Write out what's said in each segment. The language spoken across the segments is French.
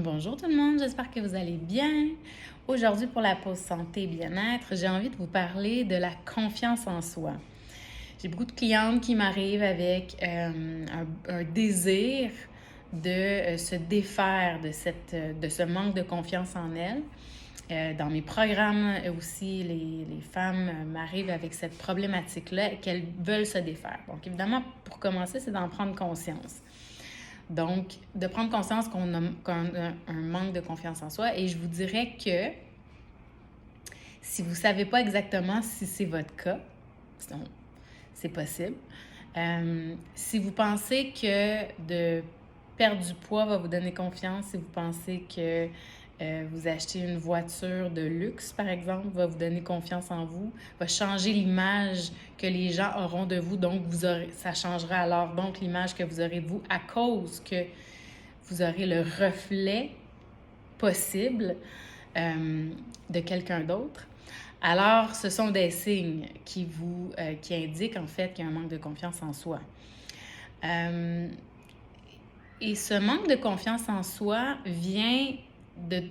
Bonjour tout le monde, j'espère que vous allez bien. Aujourd'hui, pour la pause santé et bien-être, j'ai envie de vous parler de la confiance en soi. J'ai beaucoup de clientes qui m'arrivent avec un désir de se défaire de ce manque de confiance en elles. Dans mes programmes aussi, les femmes m'arrivent avec cette problématique-là et qu'elles veulent se défaire. Donc évidemment, pour commencer, c'est d'en prendre conscience. Donc, de prendre conscience qu'on a un manque de confiance en soi. Et je vous dirais que si vous ne savez pas exactement si c'est votre cas, c'est possible. Si vous pensez que de perdre du poids va vous donner confiance, si vous pensez que vous achetez une voiture de luxe, par exemple, va vous donner confiance en vous, va changer l'image que les gens auront de vous, donc ça changera alors donc l'image que vous aurez de vous à cause que vous aurez le reflet possible de quelqu'un d'autre. Alors, ce sont des signes qui indiquent en fait qu'il y a un manque de confiance en soi. Et ce manque de confiance en soi vient de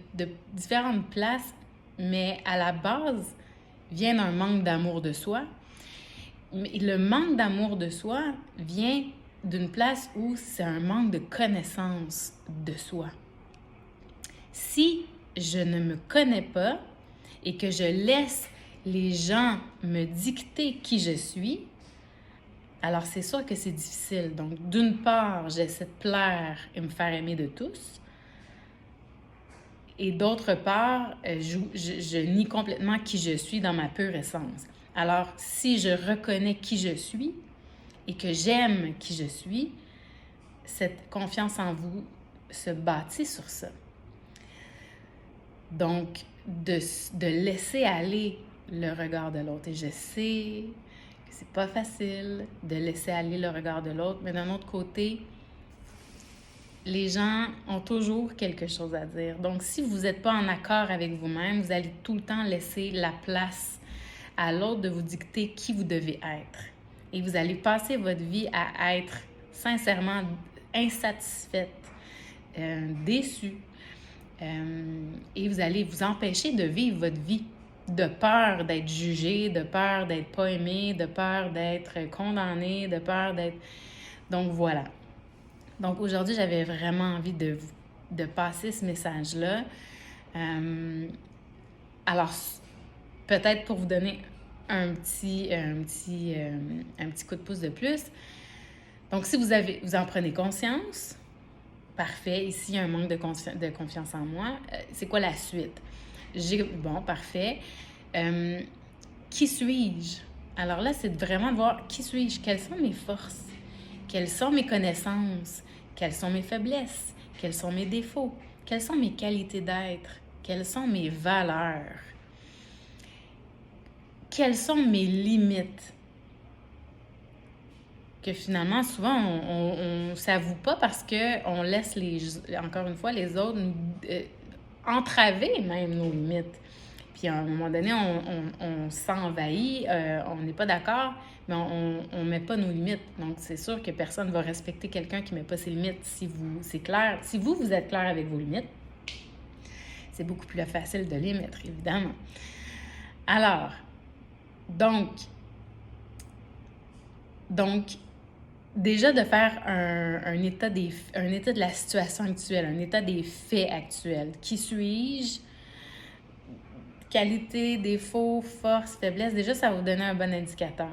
différentes places, mais à la base, vient d'un manque d'amour de soi. Mais le manque d'amour de soi vient d'une place où c'est un manque de connaissance de soi. Si je ne me connais pas et que je laisse les gens me dicter qui je suis, alors c'est sûr que c'est difficile. Donc, d'une part, j'essaie de plaire et me faire aimer de tous. Et d'autre part, je nie complètement qui je suis dans ma pure essence. Alors, si je reconnais qui je suis et que j'aime qui je suis, cette confiance en vous se bâtit sur ça. Donc, de laisser aller le regard de l'autre. Et je sais que c'est pas facile de laisser aller le regard de l'autre, mais d'un autre côté, les gens ont toujours quelque chose à dire. Donc, si vous n'êtes pas en accord avec vous-même, vous allez tout le temps laisser la place à l'autre de vous dicter qui vous devez être. Et vous allez passer votre vie à être sincèrement insatisfaite, déçue. Et vous allez vous empêcher de vivre votre vie de peur d'être jugé, de peur d'être pas aimé, de peur d'être condamné, de peur d'être... Donc voilà. Donc aujourd'hui, j'avais vraiment envie de passer ce message-là. Alors, peut-être pour vous donner un petit coup de pouce de plus. Donc, si vous en prenez conscience, parfait. Ici, il y a un manque de confiance en moi. C'est quoi la suite? Bon, parfait. Qui suis-je? Alors là, c'est vraiment de voir qui suis-je? Quelles sont mes forces? Quelles sont mes connaissances? Quelles sont mes faiblesses? Quels sont mes défauts? Quelles sont mes qualités d'être? Quelles sont mes valeurs? Quelles sont mes limites? Que finalement, souvent, on ne s'avoue pas parce qu'on laisse, encore une fois, les autres nous entraver même nos limites. Puis à un moment donné, on s'envahit, on n'est pas d'accord, mais on ne met pas nos limites. Donc, c'est sûr que personne ne va respecter quelqu'un qui ne met pas ses limites. C'est clair. Si vous êtes clair avec vos limites, c'est beaucoup plus facile de les mettre, évidemment. Alors, donc déjà de faire un état de la situation actuelle, un état des faits actuels. Qui suis-je? Qualité, défaut, force, faiblesse, déjà, ça va vous donner un bon indicateur.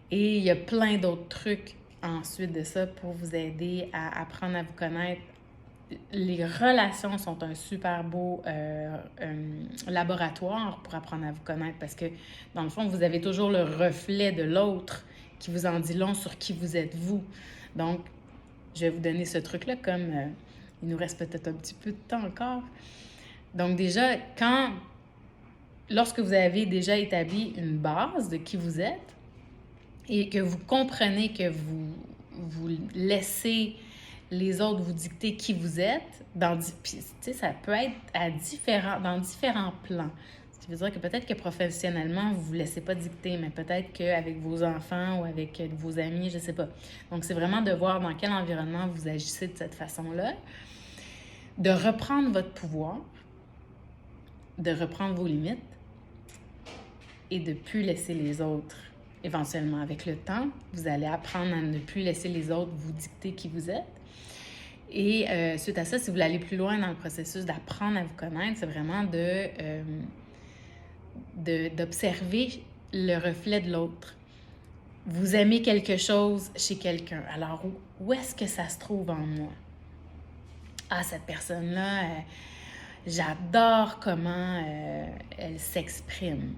Et il y a plein d'autres trucs ensuite de ça pour vous aider à apprendre à vous connaître. Les relations sont un super beau laboratoire pour apprendre à vous connaître parce que, dans le fond, vous avez toujours le reflet de l'autre qui vous en dit long sur qui vous êtes vous. Donc, je vais vous donner ce truc-là comme il nous reste peut-être un petit peu de temps encore. Donc déjà, lorsque vous avez déjà établi une base de qui vous êtes et que vous comprenez que vous laissez les autres vous dicter qui vous êtes, ça peut être dans différents plans. Ce qui veut dire que peut-être que professionnellement, vous ne vous laissez pas dicter, mais peut-être qu'avec vos enfants ou avec vos amis, je ne sais pas. Donc, c'est vraiment de voir dans quel environnement vous agissez de cette façon-là. de reprendre votre pouvoir, de reprendre vos limites et de ne plus laisser les autres. Éventuellement, avec le temps, vous allez apprendre à ne plus laisser les autres vous dicter qui vous êtes. Et suite à ça, si vous voulez aller plus loin dans le processus d'apprendre à vous connaître, c'est vraiment d'observer le reflet de l'autre. Vous aimez quelque chose chez quelqu'un. Alors, où est-ce que ça se trouve en moi? Ah, cette personne-là, j'adore comment elle s'exprime.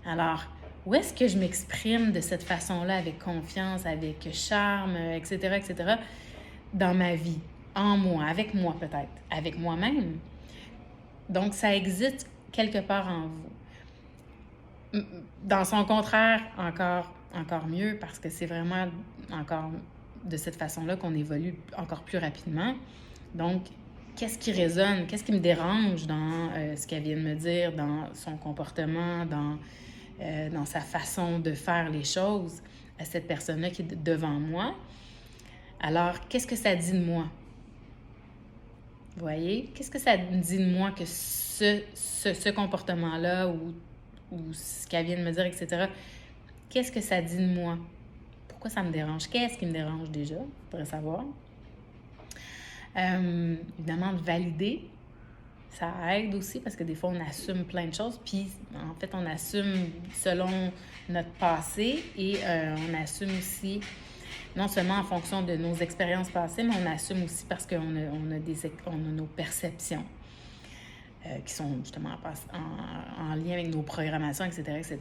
Alors, où est-ce que je m'exprime de cette façon-là, avec confiance, avec charme, etc., etc., dans ma vie, en moi, avec moi peut-être, avec moi-même? Donc, ça existe quelque part en vous. Dans son contraire, encore mieux, parce que c'est vraiment encore de cette façon-là qu'on évolue encore plus rapidement. Donc, qu'est-ce qui résonne, qu'est-ce qui me dérange dans ce qu'elle vient de me dire, dans son comportement, dans sa façon de faire les choses à cette personne-là qui est devant moi? Alors, qu'est-ce que ça dit de moi? Vous voyez? Qu'est-ce que ça dit de moi que ce comportement-là ou ce qu'elle vient de me dire, etc., qu'est-ce que ça dit de moi? Pourquoi ça me dérange? Qu'est-ce qui me dérange déjà? Je voudrais savoir. Évidemment, de valider, ça aide aussi parce que des fois, on assume plein de choses. Puis, en fait, on assume selon notre passé et on assume aussi, non seulement en fonction de nos expériences passées, mais on assume aussi parce qu'on a nos perceptions qui sont justement en lien avec nos programmations, etc., etc.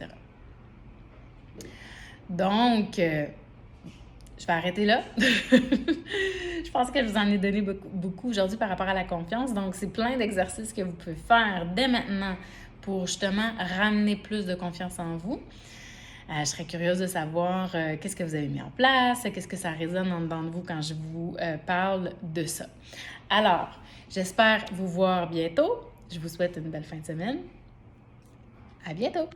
Donc, je vais arrêter là. Je pense que je vous en ai donné beaucoup aujourd'hui par rapport à la confiance. Donc, c'est plein d'exercices que vous pouvez faire dès maintenant pour justement ramener plus de confiance en vous. Je serais curieuse de savoir qu'est-ce que vous avez mis en place, qu'est-ce que ça résonne en dedans de vous quand je vous parle de ça. Alors, j'espère vous voir bientôt. Je vous souhaite une belle fin de semaine. À bientôt!